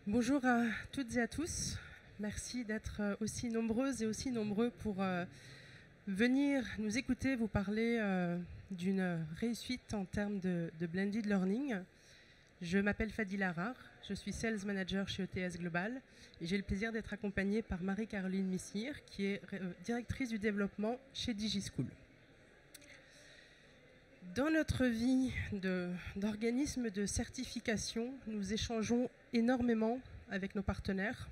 Bonjour à toutes et à tous. Merci d'être aussi nombreuses et aussi nombreux pour venir nous écouter, vous parler d'une réussite en termes de blended learning. Je m'appelle Fadila Arar, je suis Sales Manager chez ETS Global et j'ai le plaisir d'être accompagnée par Marie-Caroline Missire, qui est directrice du développement chez DigiSchool. Dans notre vie d'organisme de certification, nous échangeons énormément avec nos partenaires,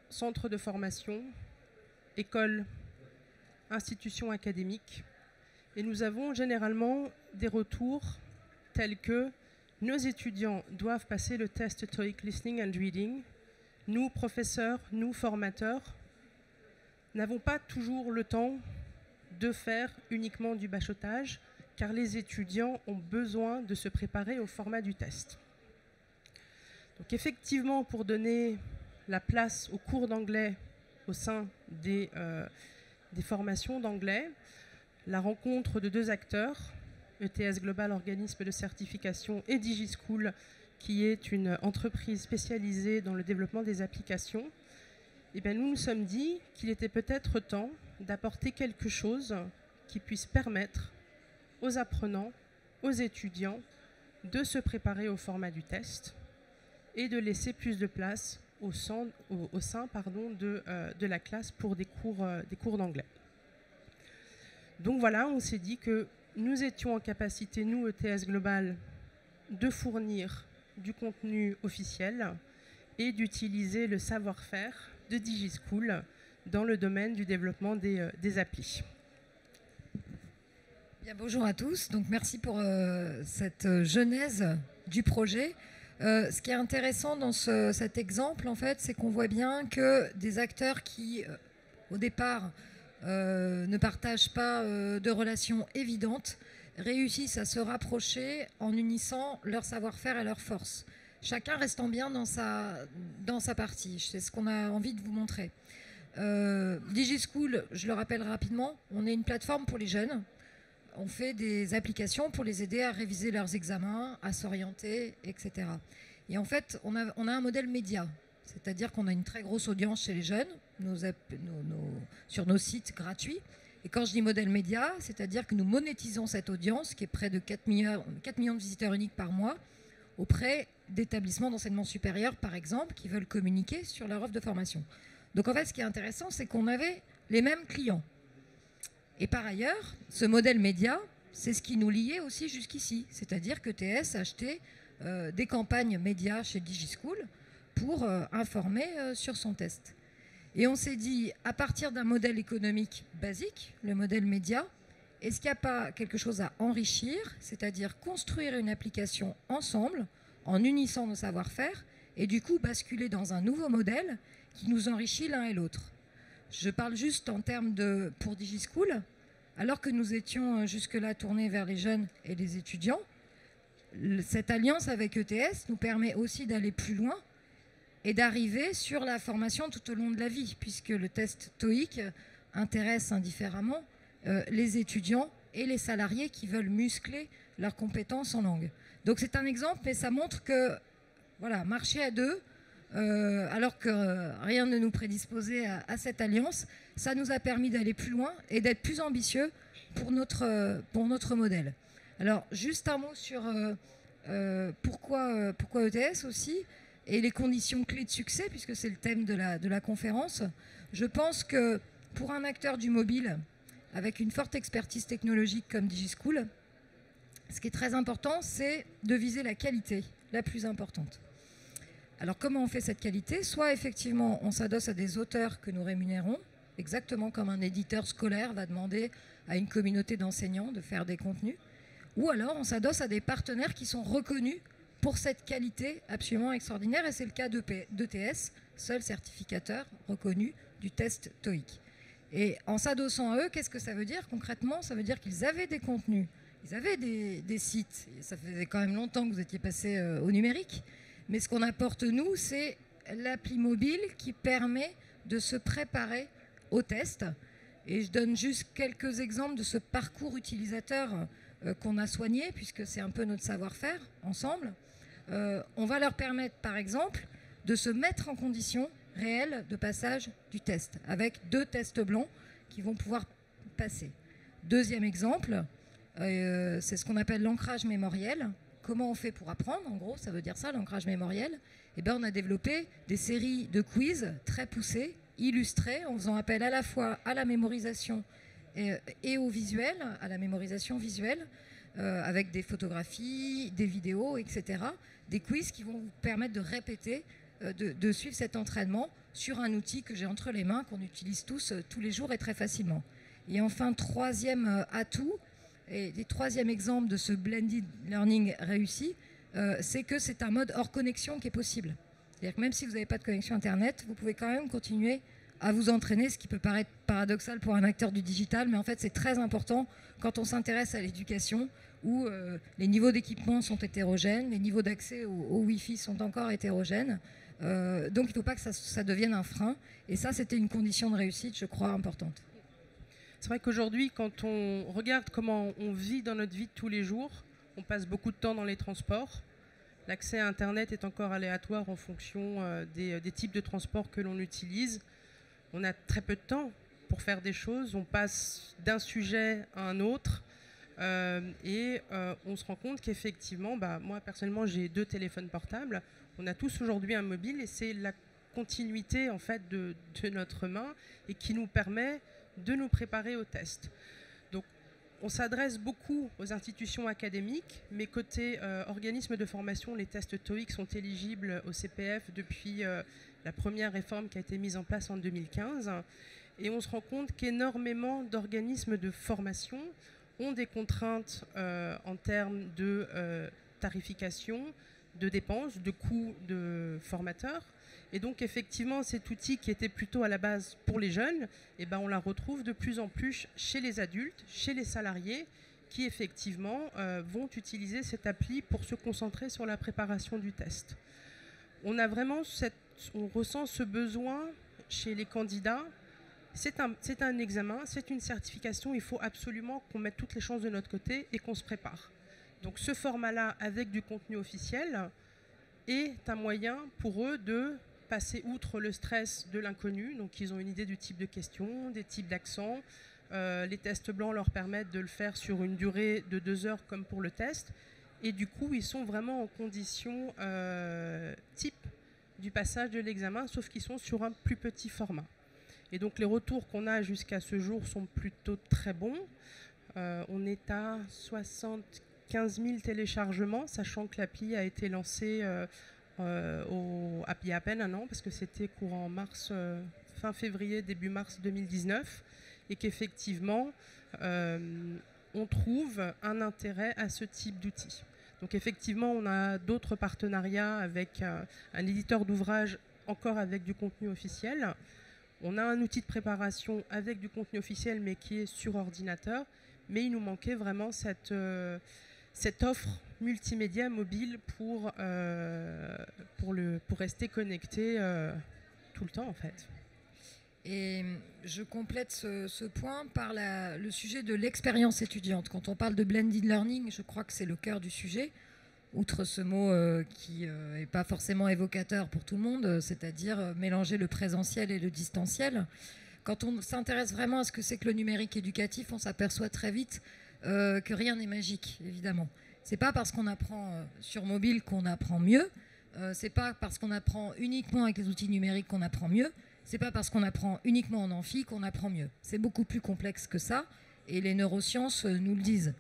centres de formation, écoles, institutions académiques. Et nous avons généralement des retours tels que nos étudiants doivent passer le test TOEIC Listening and Reading. Nous, professeurs, nous, formateurs, n'avons pas toujours le temps de faire uniquement du bachotage, car les étudiants ont besoin de se préparer au format du test. Donc effectivement, pour donner la place aux cours d'anglais au sein des formations d'anglais, la rencontre de deux acteurs, ETS Global, organisme de certification, et DigiSchool, qui est une entreprise spécialisée dans le développement des applications, eh bien, nous nous sommes dit qu'il était peut-être temps d'apporter quelque chose qui puisse permettre aux apprenants, aux étudiants, de se préparer au format du test et de laisser plus de place au sein de la classe pour des cours d'anglais. Donc voilà, on s'est dit que nous étions en capacité, nous, ETS Global, de fournir du contenu officiel et d'utiliser le savoir-faire de DigiSchool dans le domaine du développement des applis. Bien, bonjour à tous, donc merci pour cette genèse du projet. Ce qui est intéressant dans cet exemple, en fait, c'est qu'on voit bien que des acteurs qui, au départ, ne partagent pas de relations évidentes, réussissent à se rapprocher en unissant leur savoir-faire et leur force. Chacun restant bien dans sa partie. C'est ce qu'on a envie de vous montrer. DigiSchool, je le rappelle rapidement, on est une plateforme pour les jeunes. On fait des applications pour les aider à réviser leurs examens, à s'orienter, etc. Et en fait, on a un modèle média. C'est-à-dire qu'on a une très grosse audience chez les jeunes, sur nos sites gratuits. Et quand je dis modèle média, c'est-à-dire que nous monétisons cette audience, qui est près de 4 millions de visiteurs uniques par mois, auprès d'établissements d'enseignement supérieur, par exemple, qui veulent communiquer sur leur offre de formation. Donc en fait, ce qui est intéressant, c'est qu'on avait les mêmes clients. Et par ailleurs, ce modèle média, c'est ce qui nous liait aussi jusqu'ici. C'est-à-dire que TS achetait des campagnes médias chez DigiSchool pour informer sur son test. Et on s'est dit, à partir d'un modèle économique basique, le modèle média, est-ce qu'il n'y a pas quelque chose à enrichir, c'est-à-dire construire une application ensemble, en unissant nos savoir-faire, et du coup basculer dans un nouveau modèle qui nous enrichit l'un et l'autre. Je parle juste en termes pour DigiSchool, alors que nous étions jusque-là tournés vers les jeunes et les étudiants, cette alliance avec ETS nous permet aussi d'aller plus loin et d'arriver sur la formation tout au long de la vie, puisque le test TOEIC intéresse indifféremment les étudiants et les salariés qui veulent muscler leurs compétences en langue. Donc c'est un exemple, mais ça montre que voilà, marcher à deux, alors que rien ne nous prédisposait à cette alliance, ça nous a permis d'aller plus loin et d'être plus ambitieux pour notre modèle. Alors, juste un mot sur pourquoi ETS aussi, et les conditions clés de succès, puisque c'est le thème de la conférence. Je pense que pour un acteur du mobile, avec une forte expertise technologique comme DigiSchool, ce qui est très important, c'est de viser la qualité la plus importante. Alors comment on fait cette qualité? Soit effectivement on s'adosse à des auteurs que nous rémunérons, exactement comme un éditeur scolaire va demander à une communauté d'enseignants de faire des contenus, ou alors on s'adosse à des partenaires qui sont reconnus pour cette qualité absolument extraordinaire, et c'est le cas d'ETS, seul certificateur reconnu du test TOEIC. Et en s'adossant à eux, qu'est-ce que ça veut dire concrètement? Ça veut dire qu'ils avaient des contenus, ils avaient des sites, et ça faisait quand même longtemps que vous étiez passé au numérique. Mais ce qu'on apporte, nous, c'est l'appli mobile qui permet de se préparer au test. Et je donne juste quelques exemples de ce parcours utilisateur qu'on a soigné, puisque c'est un peu notre savoir-faire ensemble. On va leur permettre, par exemple, de se mettre en condition réelle de passage du test, avec 2 tests blancs qui vont pouvoir passer. Deuxième exemple, c'est ce qu'on appelle l'ancrage mémoriel. Comment on fait pour apprendre? En gros, ça veut dire ça, l'ancrage mémoriel. Eh bien, on a développé des séries de quiz très poussées, illustrées, en faisant appel à la fois à la mémorisation et au visuel, à la mémorisation visuelle, avec des photographies, des vidéos, etc. Des quiz qui vont vous permettre de répéter, de suivre cet entraînement sur un outil que j'ai entre les mains, qu'on utilise tous les jours et très facilement. Et enfin, troisième atout, et troisième exemple de ce blended learning réussi, c'est que c'est un mode hors connexion qui est possible. C'est-à-dire que même si vous n'avez pas de connexion Internet, vous pouvez quand même continuer à vous entraîner, ce qui peut paraître paradoxal pour un acteur du digital, mais en fait c'est très important quand on s'intéresse à l'éducation, où les niveaux d'équipement sont hétérogènes, les niveaux d'accès au Wi-Fi sont encore hétérogènes. Donc il ne faut pas que ça devienne un frein. Et ça, c'était une condition de réussite, je crois, importante. C'est vrai qu'aujourd'hui, quand on regarde comment on vit dans notre vie de tous les jours, on passe beaucoup de temps dans les transports. L'accès à Internet est encore aléatoire en fonction des types de transports que l'on utilise. On a très peu de temps pour faire des choses. On passe d'un sujet à un autre. Et on se rend compte qu'effectivement, moi personnellement, j'ai 2 téléphones portables. On a tous aujourd'hui un mobile et c'est la continuité en fait de notre main et qui nous permet de nous préparer au test. Donc, on s'adresse beaucoup aux institutions académiques, mais côté organismes de formation, les tests TOEIC sont éligibles au CPF depuis la première réforme qui a été mise en place en 2015. Et on se rend compte qu'énormément d'organismes de formation ont des contraintes en termes de tarification, de dépenses, de coûts de formateurs. Et donc effectivement, cet outil qui était plutôt à la base pour les jeunes, on la retrouve de plus en plus chez les adultes, chez les salariés, qui effectivement vont utiliser cette appli pour se concentrer sur la préparation du test. On ressent ce besoin chez les candidats. C'est un examen, c'est une certification, il faut absolument qu'on mette toutes les chances de notre côté et qu'on se prépare. Donc ce format-là, avec du contenu officiel, est un moyen pour eux de passer outre le stress de l'inconnu. Donc ils ont une idée du type de questions, des types d'accents. Les tests blancs leur permettent de le faire sur une durée de 2 heures comme pour le test. Et du coup, ils sont vraiment en condition type du passage de l'examen, sauf qu'ils sont sur un plus petit format. Et donc les retours qu'on a jusqu'à ce jour sont plutôt très bons. On est à 75 000 téléchargements, sachant que l'appli a été lancée il y a à peine un an, parce que c'était courant mars, fin février, début mars 2019, et qu'effectivement, on trouve un intérêt à ce type d'outil. Donc effectivement, on a d'autres partenariats avec un éditeur d'ouvrages, encore avec du contenu officiel. On a un outil de préparation avec du contenu officiel, mais qui est sur ordinateur. Mais il nous manquait vraiment cette offre multimédia mobile pour rester connecté tout le temps, en fait. Et je complète ce point par le sujet de l'expérience étudiante. Quand on parle de blended learning, je crois que c'est le cœur du sujet, outre ce mot qui n'est pas forcément évocateur pour tout le monde, c'est-à-dire mélanger le présentiel et le distanciel. Quand on s'intéresse vraiment à ce que c'est que le numérique éducatif, on s'aperçoit très vite que rien n'est magique, évidemment. C'est pas parce qu'on apprend sur mobile qu'on apprend mieux, c'est pas parce qu'on apprend uniquement avec les outils numériques qu'on apprend mieux, c'est pas parce qu'on apprend uniquement en amphi qu'on apprend mieux. C'est beaucoup plus complexe que ça, et les neurosciences nous le disent.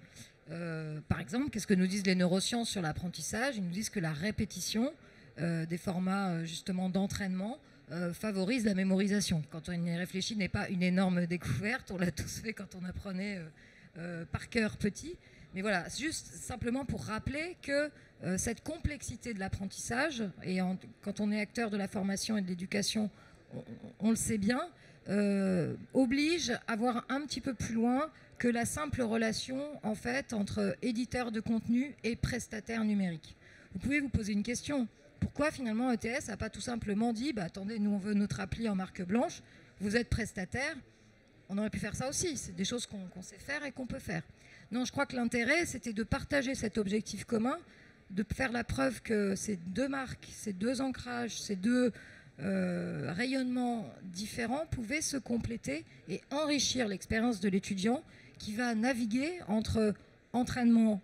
Par exemple, qu'est-ce que nous disent les neurosciences sur l'apprentissage? Ils nous disent que la répétition des formats justement d'entraînement favorise la mémorisation. Quand on y réfléchit, n'est pas une énorme découverte, on l'a tous fait quand on apprenait par cœur petit. Mais voilà, juste simplement pour rappeler que cette complexité de l'apprentissage, et quand on est acteur de la formation et de l'éducation, on le sait bien, oblige à voir un petit peu plus loin que la simple relation en fait entre éditeur de contenu et prestataire numérique. Vous pouvez vous poser une question. Pourquoi finalement ETS n'a pas tout simplement dit attendez, nous on veut notre appli en marque blanche, vous êtes prestataire, on aurait pu faire ça aussi, c'est des choses qu'on sait faire et qu'on peut faire. Non, je crois que l'intérêt c'était de partager cet objectif commun de faire la preuve que ces deux marques, ces deux ancrages, ces deux rayonnements différents pouvaient se compléter et enrichir l'expérience de l'étudiant qui va naviguer entre entraînement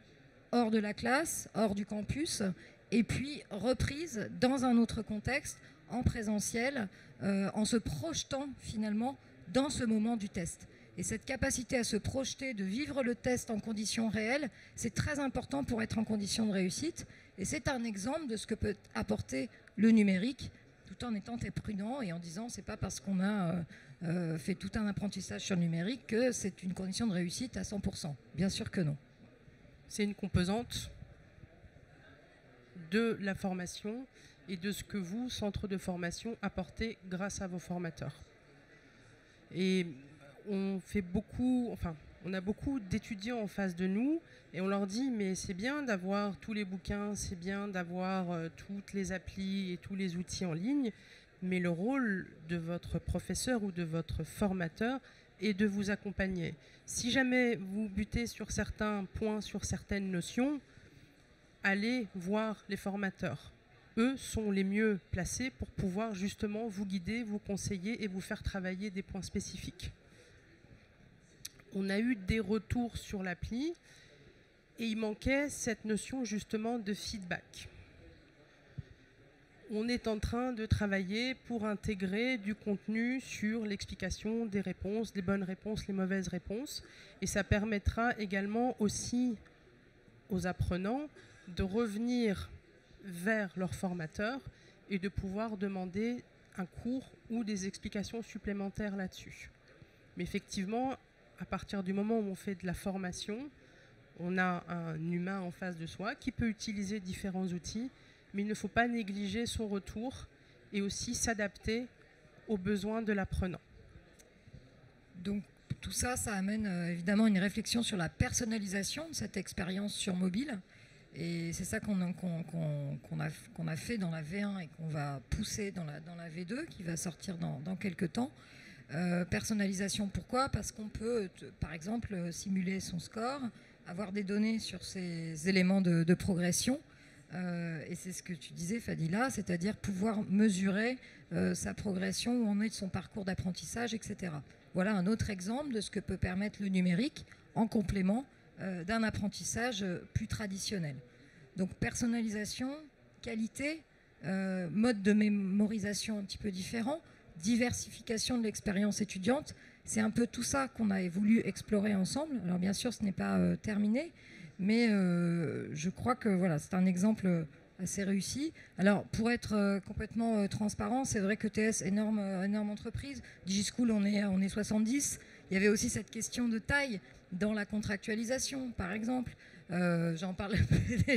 hors de la classe, hors du campus, et puis reprise dans un autre contexte, en présentiel, en se projetant finalement dans ce moment du test. Et cette capacité à se projeter, de vivre le test en conditions réelles, c'est très important pour être en conditions de réussite. Et c'est un exemple de ce que peut apporter le numérique, tout en étant très prudent et en disant c'est pas parce qu'on a fait tout un apprentissage sur le numérique que c'est une condition de réussite à 100%. Bien sûr que non. C'est une composante de la formation et de ce que vous, centre de formation, apportez grâce à vos formateurs. Et on a beaucoup d'étudiants en face de nous et on leur dit mais c'est bien d'avoir tous les bouquins, c'est bien d'avoir toutes les applis et tous les outils en ligne, mais le rôle de votre professeur ou de votre formateur est de vous accompagner. Si jamais vous butez sur certains points, sur certaines notions, allez voir les formateurs. Eux sont les mieux placés pour pouvoir justement vous guider, vous conseiller et vous faire travailler des points spécifiques. On a eu des retours sur l'appli et il manquait cette notion justement de feedback. On est en train de travailler pour intégrer du contenu sur l'explication des réponses, des bonnes réponses, les mauvaises réponses. Et ça permettra également aussi aux apprenants de revenir vers leur formateur et de pouvoir demander un cours ou des explications supplémentaires là-dessus. Mais effectivement, à partir du moment où on fait de la formation, on a un humain en face de soi qui peut utiliser différents outils, mais il ne faut pas négliger son retour et aussi s'adapter aux besoins de l'apprenant. Donc tout ça, ça amène évidemment une réflexion sur la personnalisation de cette expérience sur mobile. Et c'est ça qu'on a fait dans la V1 et qu'on va pousser dans la V2 qui va sortir dans quelques temps. Personnalisation, pourquoi ? Parce qu'on peut, par exemple, simuler son score, avoir des données sur ces éléments de progression. Et c'est ce que tu disais, Fadila, c'est-à-dire pouvoir mesurer sa progression, où on est de son parcours d'apprentissage, etc. Voilà un autre exemple de ce que peut permettre le numérique en complément d'un apprentissage plus traditionnel. Donc personnalisation, qualité, mode de mémorisation un petit peu différent, diversification de l'expérience étudiante, c'est un peu tout ça qu'on a voulu explorer ensemble. Alors bien sûr, ce n'est pas terminé, mais je crois que voilà, c'est un exemple assez réussi. Alors pour être complètement transparent, c'est vrai que TS, énorme entreprise, DigiSchool, on est 70. Il y avait aussi cette question de taille dans la contractualisation, par exemple. J'en parle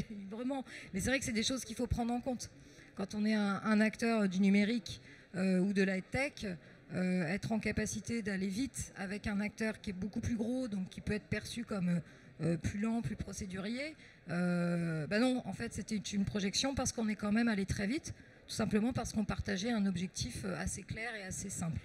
librement, mais c'est vrai que c'est des choses qu'il faut prendre en compte. Quand on est un acteur du numérique ou de la tech, être en capacité d'aller vite avec un acteur qui est beaucoup plus gros, donc qui peut être perçu comme plus lent, plus procédurier, non, en fait c'était une projection parce qu'on est quand même allé très vite, tout simplement parce qu'on partageait un objectif assez clair et assez simple.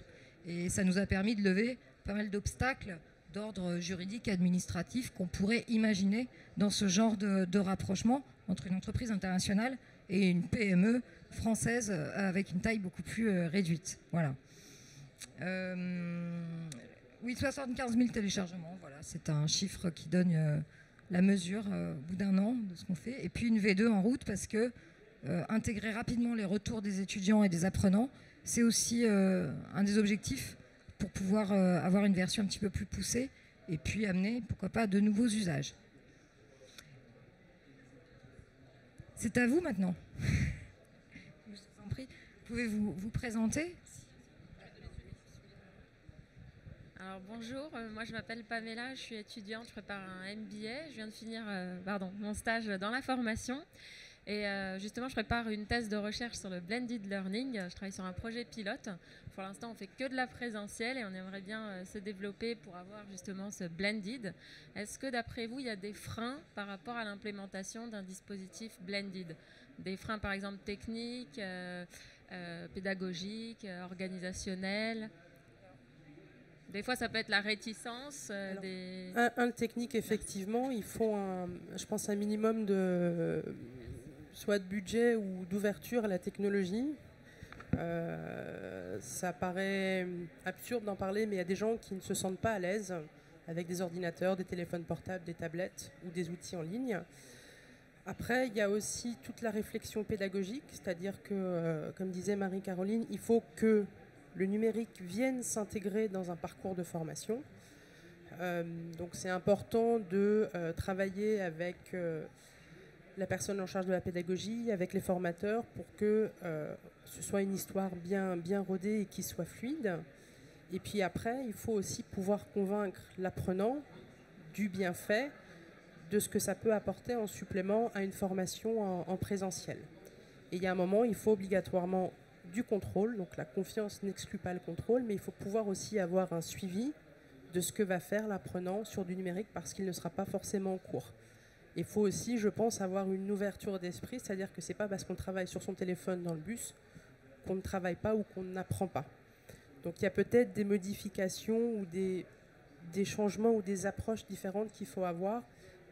Et ça nous a permis de lever pas mal d'obstacles d'ordre juridique et administratif qu'on pourrait imaginer dans ce genre de rapprochement entre une entreprise internationale et une PME française avec une taille beaucoup plus réduite. Voilà. Oui, 75 000 téléchargements, voilà, c'est un chiffre qui donne la mesure au bout d'un an de ce qu'on fait. Et puis une V2 en route parce que intégrer rapidement les retours des étudiants et des apprenants, c'est aussi un des objectifs pour pouvoir avoir une version un petit peu plus poussée et puis amener, pourquoi pas, de nouveaux usages. C'est à vous maintenant. Je vous en prie. Pouvez-vous vous présenter ? Alors bonjour, moi je m'appelle Pamela, je suis étudiante, je prépare un MBA, je viens de finir mon stage dans la formation et justement je prépare une thèse de recherche sur le blended learning, je travaille sur un projet pilote. Pour l'instant on fait que de la présentielle et on aimerait bien se développer pour avoir justement ce blended. Est-ce que d'après vous il y a des freins par rapport à l'implémentation d'un dispositif blended ? Des freins par exemple techniques, pédagogiques, organisationnels ? Des fois, ça peut être la réticence. Un technique, effectivement, il faut, je pense, un minimum soit de budget ou d'ouverture à la technologie. Ça paraît absurde d'en parler, mais il y a des gens qui ne se sentent pas à l'aise avec des ordinateurs, des téléphones portables, des tablettes ou des outils en ligne. Après, il y a aussi toute la réflexion pédagogique, c'est-à-dire que, comme disait Marie-Caroline, il faut que le numérique vienne s'intégrer dans un parcours de formation. Donc c'est important de travailler avec la personne en charge de la pédagogie, avec les formateurs, pour que ce soit une histoire bien rodée et qui soit fluide. Et puis après, il faut aussi pouvoir convaincre l'apprenant du bienfait de ce que ça peut apporter en supplément à une formation en présentiel. Et il y a un moment, il faut obligatoirement du contrôle, donc la confiance n'exclut pas le contrôle, mais il faut pouvoir aussi avoir un suivi de ce que va faire l'apprenant sur du numérique parce qu'il ne sera pas forcément en cours. Il faut aussi, je pense, avoir une ouverture d'esprit, c'est-à-dire que ce n'est pas parce qu'on travaille sur son téléphone dans le bus qu'on ne travaille pas ou qu'on n'apprend pas. Donc il y a peut-être des modifications ou des changements ou des approches différentes qu'il faut avoir,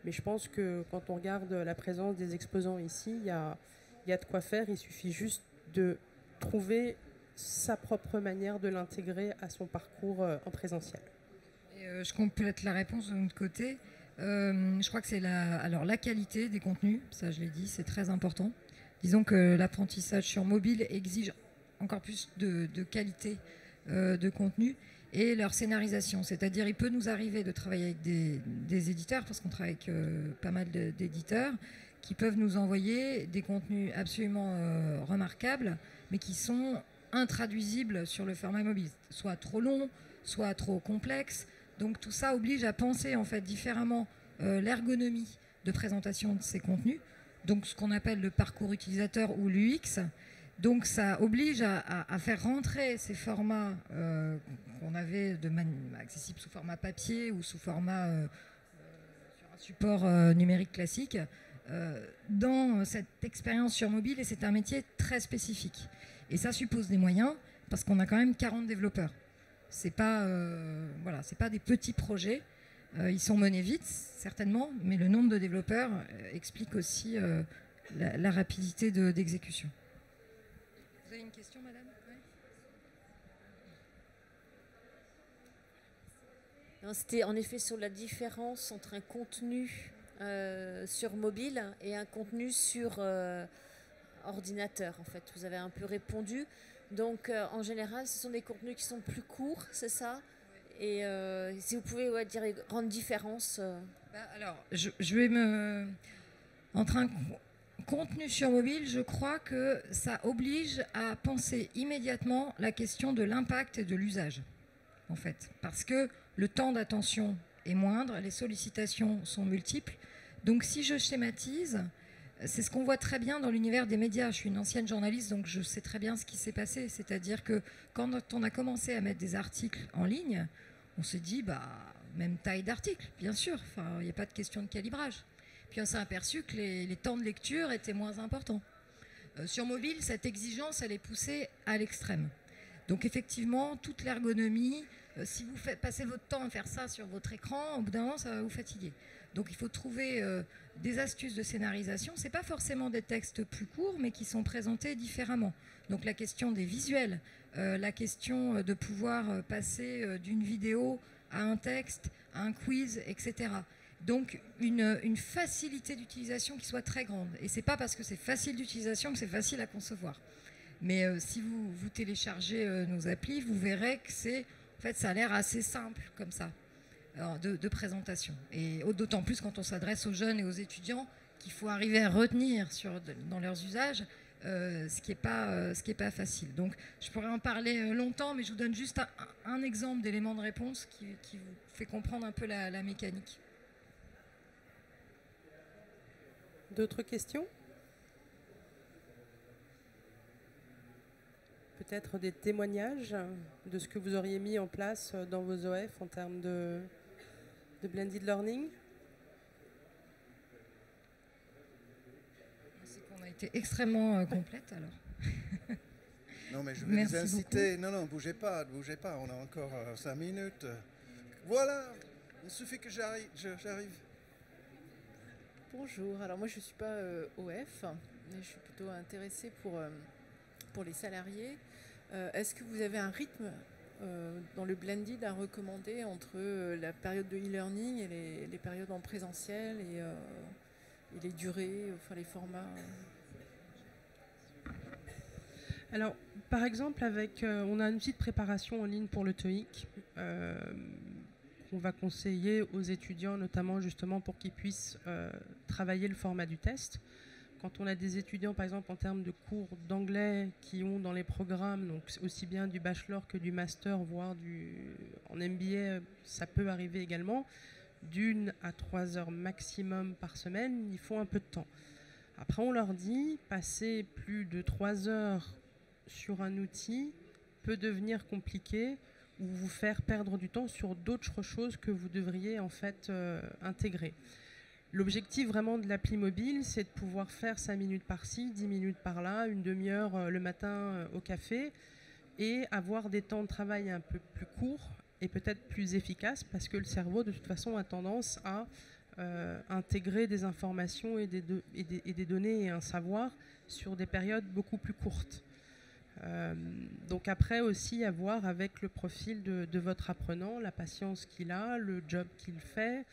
mais je pense que quand on regarde la présence des exposants ici, il y a de quoi faire, il suffit juste de trouver sa propre manière de l'intégrer à son parcours en présentiel. Et je complète la réponse de notre côté. Je crois que c'est la qualité des contenus, ça je l'ai dit, c'est très important. Disons que l'apprentissage sur mobile exige encore plus de qualité de contenu et leur scénarisation. C'est-à-dire il peut nous arriver de travailler avec des éditeurs, parce qu'on travaille avec pas mal d'éditeurs, qui peuvent nous envoyer des contenus absolument remarquables, mais qui sont intraduisibles sur le format mobile, soit trop long, soit trop complexe. Donc tout ça oblige à penser en fait différemment l'ergonomie de présentation de ces contenus, donc ce qu'on appelle le parcours utilisateur ou l'UX. Donc ça oblige à faire rentrer ces formats qu'on avait accessibles sous format papier ou sous format sur un support numérique classique dans cette expérience sur mobile, et c'est un métier très spécifique. Et ça suppose des moyens parce qu'on a quand même 40 développeurs. C'est pas des petits projets. Ils sont menés vite, certainement, mais le nombre de développeurs explique aussi la rapidité d'exécution. Vous avez une question, madame ? Non, c'était en effet sur la différence entre un contenu sur mobile et un contenu sur ordinateur. En fait, vous avez un peu répondu. Donc, en général, ce sont des contenus qui sont plus courts, c'est ça ? Et si vous pouvez dire les grandes différences. Alors, je vais entre un contenu sur mobile, je crois que ça oblige à penser immédiatement la question de l'impact et de l'usage, en fait. Parce que le temps d'attention est moindre, les sollicitations sont multiples. Donc, si je schématise, c'est ce qu'on voit très bien dans l'univers des médias. Je suis une ancienne journaliste, donc je sais très bien ce qui s'est passé. C'est-à-dire que quand on a commencé à mettre des articles en ligne, on s'est dit, même taille d'article, bien sûr. Il n'y a pas de question de calibrage. Puis on s'est aperçu que les temps de lecture étaient moins importants. Sur mobile, cette exigence, elle est poussée à l'extrême. Donc effectivement, toute l'ergonomie, si vous passez votre temps à faire ça sur votre écran, au bout d'un moment, ça va vous fatiguer. Donc il faut trouver des astuces de scénarisation. Ce n'est pas forcément des textes plus courts, mais qui sont présentés différemment. Donc la question des visuels, la question de pouvoir passer d'une vidéo à un texte, à un quiz, etc. Donc une facilité d'utilisation qui soit très grande. Et ce n'est pas parce que c'est facile d'utilisation que c'est facile à concevoir. Mais si vous téléchargez nos applis, vous verrez que ça a l'air assez simple comme ça, de présentation. Et d'autant plus quand on s'adresse aux jeunes et aux étudiants, qu'il faut arriver à retenir dans leurs usages ce qui est pas facile. Donc je pourrais en parler longtemps, mais je vous donne juste un exemple d'élément de réponse qui vous fait comprendre un peu la mécanique. D'autres questions ? Peut-être des témoignages de ce que vous auriez mis en place dans vos OF en termes de blended learning ? C'est qu'on a été extrêmement complète alors. Non, mais je vais vous inciter. Beaucoup. Non, bougez pas, on a encore 5 minutes. Voilà, il suffit que j'arrive. Bonjour, alors moi je ne suis pas OF, mais je suis plutôt intéressée pour les salariés. Est-ce que vous avez un rythme dans le blended à recommander entre la période de e-learning et les périodes en présentiel et les durées, enfin les formats Alors, par exemple, on a un outil de préparation en ligne pour le TOEIC qu'on va conseiller aux étudiants, notamment justement pour qu'ils puissent travailler le format du test. Quand on a des étudiants, par exemple, en termes de cours d'anglais qui ont dans les programmes, donc aussi bien du bachelor que du master, voire en MBA, ça peut arriver également, d'1 à 3 heures maximum par semaine, il faut un peu de temps. Après, on leur dit, passer plus de 3 heures sur un outil peut devenir compliqué ou vous faire perdre du temps sur d'autres choses que vous devriez en fait intégrer. L'objectif vraiment de l'appli mobile, c'est de pouvoir faire 5 minutes par-ci, 10 minutes par-là, une demi-heure le matin au café et avoir des temps de travail un peu plus courts et peut-être plus efficaces parce que le cerveau de toute façon a tendance à intégrer des informations et des données et un savoir sur des périodes beaucoup plus courtes. Donc après aussi à voir avec le profil de votre apprenant, la patience qu'il a, le job qu'il fait,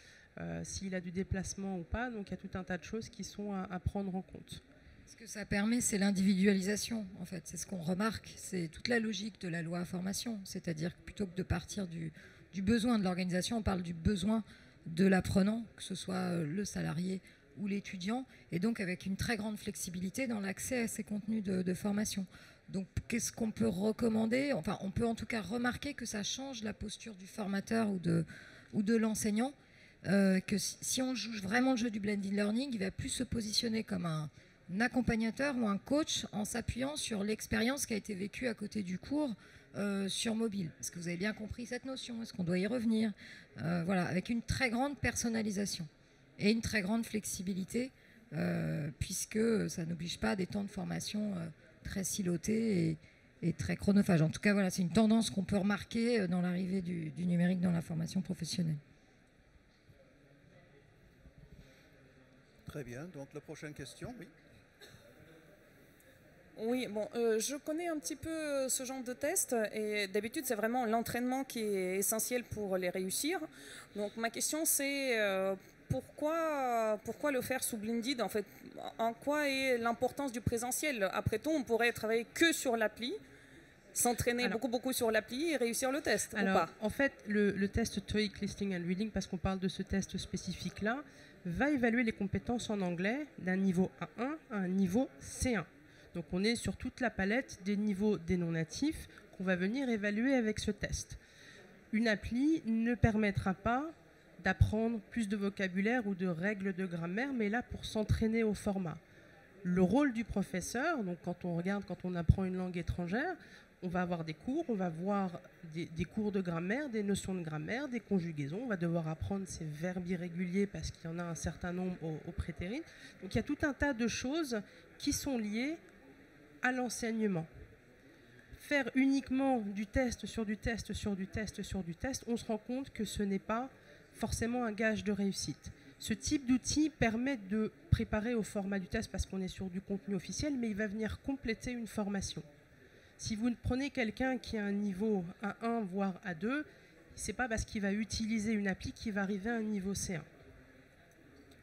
s'il a du déplacement ou pas. Donc il y a tout un tas de choses qui sont à prendre en compte. Ce que ça permet, c'est l'individualisation, en fait. C'est ce qu'on remarque. C'est toute la logique de la loi information. C'est-à-dire que plutôt que de partir du besoin de l'organisation, on parle du besoin de l'apprenant, que ce soit le salarié ou l'étudiant, et donc avec une très grande flexibilité dans l'accès à ces contenus de formation. Donc qu'est-ce qu'on peut recommander ? Enfin, on peut en tout cas remarquer que ça change la posture du formateur ou de l'enseignant, que si on joue vraiment le jeu du blended learning, il va plus se positionner comme un accompagnateur ou un coach en s'appuyant sur l'expérience qui a été vécue à côté du cours sur mobile. Est-ce que vous avez bien compris cette notion ? Est-ce qu'on doit y revenir ? Voilà, avec une très grande personnalisation et une très grande flexibilité, puisque ça n'oblige pas à des temps de formation très silotés et très chronophages. En tout cas, voilà, c'est une tendance qu'on peut remarquer dans l'arrivée du numérique dans la formation professionnelle. Très bien. Donc, la prochaine question, oui. Oui, bon, je connais un petit peu ce genre de test et d'habitude, c'est vraiment l'entraînement qui est essentiel pour les réussir. Donc, ma question, c'est pourquoi le faire sous blended en fait ? En quoi est l'importance du présentiel ? Après tout, on pourrait travailler que sur l'appli, s'entraîner beaucoup sur l'appli et réussir le test, ou pas ? En fait, le test TOEIC Listening and Reading, parce qu'on parle de ce test spécifique-là, va évaluer les compétences en anglais d'un niveau A1 à un niveau C1. Donc on est sur toute la palette des niveaux des non-natifs qu'on va venir évaluer avec ce test. Une appli ne permettra pas d'apprendre plus de vocabulaire ou de règles de grammaire, mais là pour s'entraîner au format. Le rôle du professeur, donc quand on apprend une langue étrangère, on va avoir des cours, on va voir des cours de grammaire, des notions de grammaire, des conjugaisons, on va devoir apprendre ces verbes irréguliers parce qu'il y en a un certain nombre au prétérit. Donc il y a tout un tas de choses qui sont liées à l'enseignement. Faire uniquement du test sur du test sur du test sur du test, on se rend compte que ce n'est pas forcément un gage de réussite. Ce type d'outil permet de préparer au format du test parce qu'on est sur du contenu officiel, mais il va venir compléter une formation. Si vous prenez quelqu'un qui a un niveau A1 voire A2, ce n'est pas parce qu'il va utiliser une appli qu'il va arriver à un niveau C1.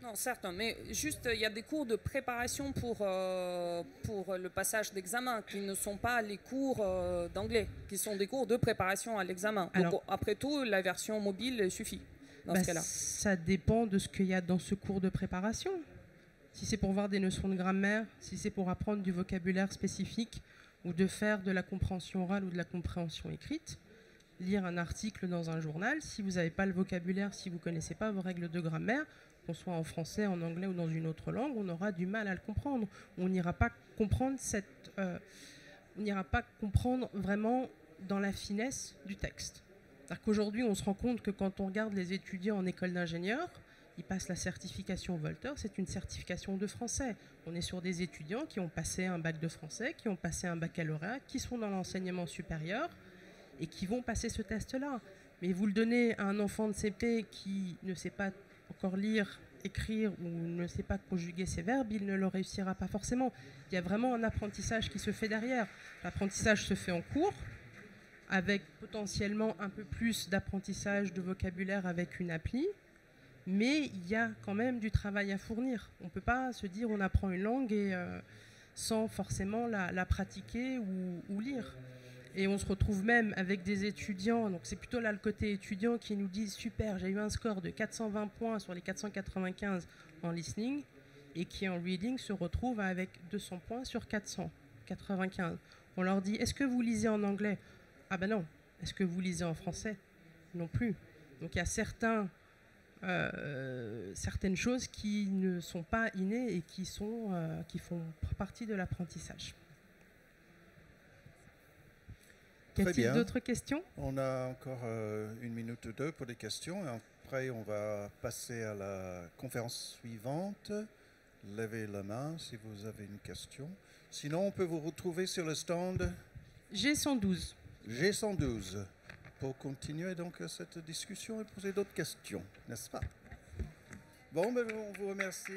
Non, certes, mais juste, il y a des cours de préparation pour le passage d'examen qui ne sont pas les cours d'anglais, qui sont des cours de préparation à l'examen. Donc, après tout, la version mobile suffit dans ce cas-là. Ça dépend de ce qu'il y a dans ce cours de préparation. Si c'est pour voir des notions de grammaire, si c'est pour apprendre du vocabulaire spécifique ou de faire de la compréhension orale ou de la compréhension écrite, lire un article dans un journal, si vous n'avez pas le vocabulaire, si vous ne connaissez pas vos règles de grammaire, qu'on soit en français, en anglais ou dans une autre langue, on aura du mal à le comprendre. On n'ira pas comprendre vraiment dans la finesse du texte. C'est-à-dire qu'aujourd'hui, on se rend compte que quand on regarde les étudiants en école d'ingénieur, ils passent la certification Volter, c'est une certification de français. On est sur des étudiants qui ont passé un bac de français, qui ont passé un baccalauréat, qui sont dans l'enseignement supérieur et qui vont passer ce test-là. Mais vous le donnez à un enfant de CP qui ne sait pas encore lire écrire ou ne sait pas conjuguer ses verbes, il ne le réussira pas forcément. Il y a vraiment un apprentissage qui se fait derrière. L'apprentissage se fait en cours, avec potentiellement un peu plus d'apprentissage de vocabulaire avec une appli, mais il y a quand même du travail à fournir. On ne peut pas se dire on apprend une langue et, sans forcément la pratiquer ou lire. Et on se retrouve même avec des étudiants, donc c'est plutôt là le côté étudiant, qui nous disent super, j'ai eu un score de 420 points sur les 495 en listening, et qui en reading se retrouvent avec 200 points sur 495. On leur dit, est-ce que vous lisez en anglais? Ah ben non. Est-ce que vous lisez en français? Non plus. Donc il y a certaines choses qui ne sont pas innées et qui font partie de l'apprentissage. Y a-t-il d'autres questions? On a encore 1 minute ou 2 pour les questions. Et après, on va passer à la conférence suivante. Levez la main si vous avez une question. Sinon, on peut vous retrouver sur le stand G112. G112. Pour continuer donc cette discussion et poser d'autres questions, n'est-ce pas? Bon, ben, on vous remercie.